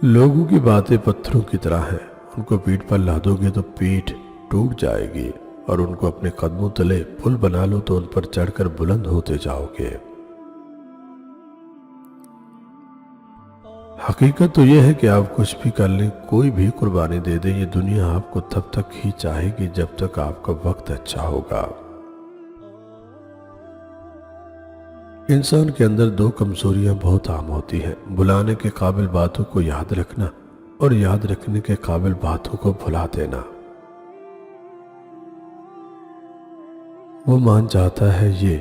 لوگوں کی باتیں پتھروں کی طرح ہیں، ان کو پیٹھ پر لادو گے تو پیٹھ ٹوٹ جائے گی، اور ان کو اپنے قدموں تلے پل بنا لو تو ان پر چڑھ کر بلند ہوتے جاؤ گے۔ حقیقت تو یہ ہے کہ آپ کچھ بھی کر لیں، کوئی بھی قربانی دے دیں، یہ دنیا آپ کو تب تک ہی چاہے گی جب تک آپ کا وقت اچھا ہوگا۔ انسان کے اندر دو کمزوریاں بہت عام ہوتی ہیں، بھلانے کے قابل باتوں کو یاد رکھنا اور یاد رکھنے کے قابل باتوں کو بھلا دینا۔ وہ مان جاتا ہے، یہ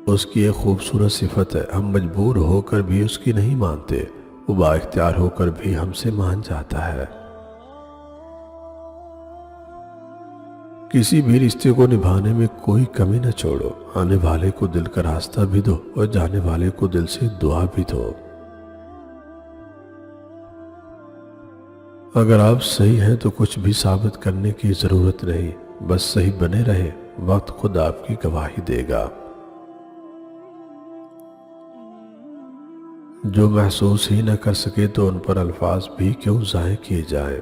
اس کی ایک خوبصورت صفت ہے، ہم مجبور ہو کر بھی اس کی نہیں مانتے، وہ با اختیار ہو کر بھی ہم سے مان جاتا ہے۔ کسی بھی رشتے کو نبھانے میں کوئی کمی نہ چھوڑو، آنے والے کو دل کا راستہ بھی دو اور جانے والے کو دل سے دعا بھی دو۔ اگر آپ صحیح ہیں تو کچھ بھی ثابت کرنے کی ضرورت نہیں، بس صحیح بنے رہے، وقت خود آپ کی گواہی دے گا۔ جو محسوس ہی نہ کر سکے تو ان پر الفاظ بھی کیوں ضائع کیے جائیں۔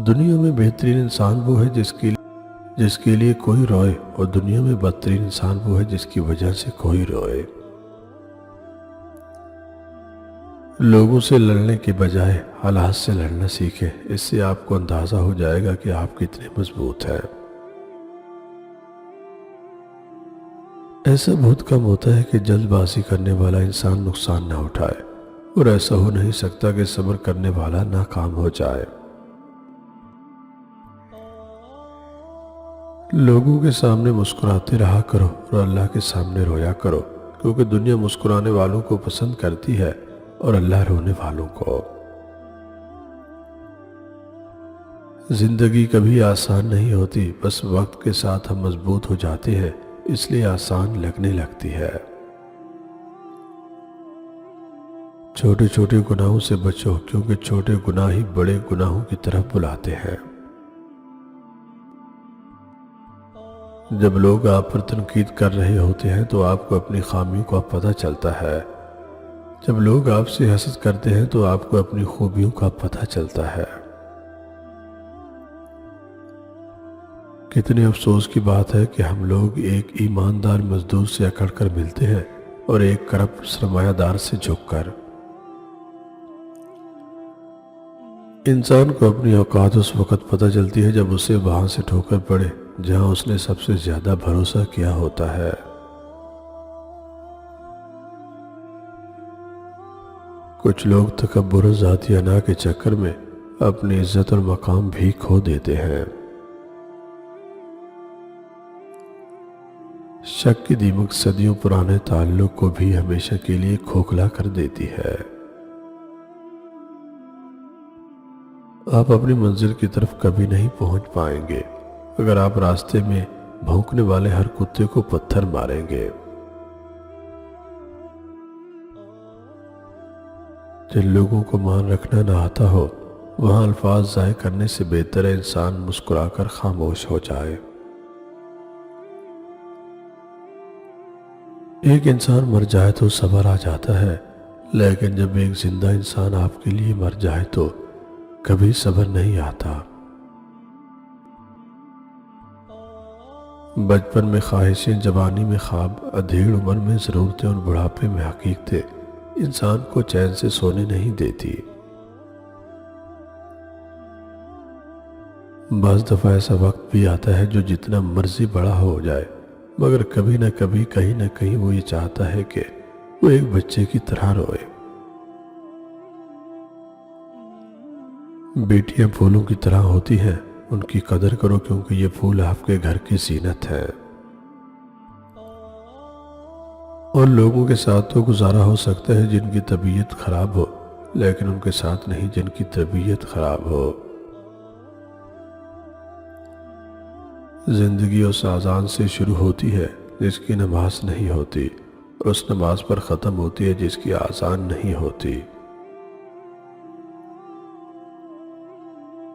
دنیا میں بہترین انسان وہ ہے جس کے لیے کوئی روئے، اور دنیا میں بدترین انسان وہ ہے جس کی وجہ سے کوئی روئے۔ لوگوں سے لڑنے کے بجائے حالات سے لڑنا سیکھیں، اس سے آپ کو اندازہ ہو جائے گا کہ آپ کتنے مضبوط ہیں۔ ایسا بہت کم ہوتا ہے کہ جلد بازی کرنے والا انسان نقصان نہ اٹھائے، اور ایسا ہو نہیں سکتا کہ صبر کرنے والا ناکام ہو جائے۔ لوگوں کے سامنے مسکراتے رہا کرو اور اللہ کے سامنے رویا کرو، کیونکہ دنیا مسکرانے والوں کو پسند کرتی ہے اور اللہ رونے والوں کو۔ زندگی کبھی آسان نہیں ہوتی، بس وقت کے ساتھ ہم مضبوط ہو جاتے ہیں، اس لیے آسان لگنے لگتی ہے۔ چھوٹے چھوٹے گناہوں سے بچو، کیونکہ چھوٹے گناہ ہی بڑے گناہوں کی طرف بلاتے ہیں۔ جب لوگ آپ پر تنقید کر رہے ہوتے ہیں تو آپ کو اپنی خامیوں کا پتہ چلتا ہے، جب لوگ آپ سے حسد کرتے ہیں تو آپ کو اپنی خوبیوں کا پتہ چلتا ہے۔ کتنے افسوس کی بات ہے کہ ہم لوگ ایک ایماندار مزدور سے اکڑ کر ملتے ہیں اور ایک کرپٹ سرمایہ دار سے جھک کر۔ انسان کو اپنی اوقات اس وقت پتہ چلتی ہے جب اسے وہاں سے ٹھوکر پڑے جہاں اس نے سب سے زیادہ بھروسہ کیا ہوتا ہے۔ کچھ لوگ تکبر و ذاتی انا کے چکر میں اپنی عزت اور مقام بھی کھو دیتے ہیں۔ شک کی دیمک صدیوں پرانے تعلق کو بھی ہمیشہ کے لیے کھوکھلا کر دیتی ہے۔ آپ اپنی منزل کی طرف کبھی نہیں پہنچ پائیں گے اگر آپ راستے میں بھونکنے والے ہر کتے کو پتھر ماریں گے۔ جن لوگوں کو مان رکھنا نہ آتا ہو، وہاں الفاظ ضائع کرنے سے بہتر ہے انسان مسکرا کر خاموش ہو جائے۔ ایک انسان مر جائے تو صبر آ جاتا ہے، لیکن جب ایک زندہ انسان آپ کے لیے مر جائے تو کبھی صبر نہیں آتا۔ بچپن میں خواہشیں، جوانی میں خواب، ادھیڑ عمر میں ضرورتیں اور بڑھاپے میں حقیقتیں انسان کو چین سے سونے نہیں دیتی۔ بعض دفعہ ایسا وقت بھی آتا ہے جو جتنا مرضی بڑا ہو جائے، مگر کبھی نہ کبھی کہیں نہ کہیں وہ یہ چاہتا ہے کہ وہ ایک بچے کی طرح روئے۔ بیٹیاں پھولوں کی طرح ہوتی ہیں، ان کی قدر کرو کیونکہ یہ پھول آپ کے گھر کی زینت ہے۔ اور لوگوں کے ساتھ تو گزارا ہو سکتا ہے جن کی طبیعت خراب ہو، لیکن ان کے ساتھ نہیں جن کی طبیعت خراب ہو۔ زندگی اس اذان سے شروع ہوتی ہے جس کی نماز نہیں ہوتی، اور اس نماز پر ختم ہوتی ہے جس کی اذان نہیں ہوتی۔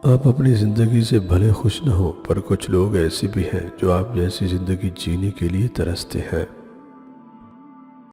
آپ اپنی زندگی سے بھلے خوش نہ ہو، پر کچھ لوگ ایسے بھی ہیں جو آپ جیسی زندگی جینے کے لیے ترستے ہیں۔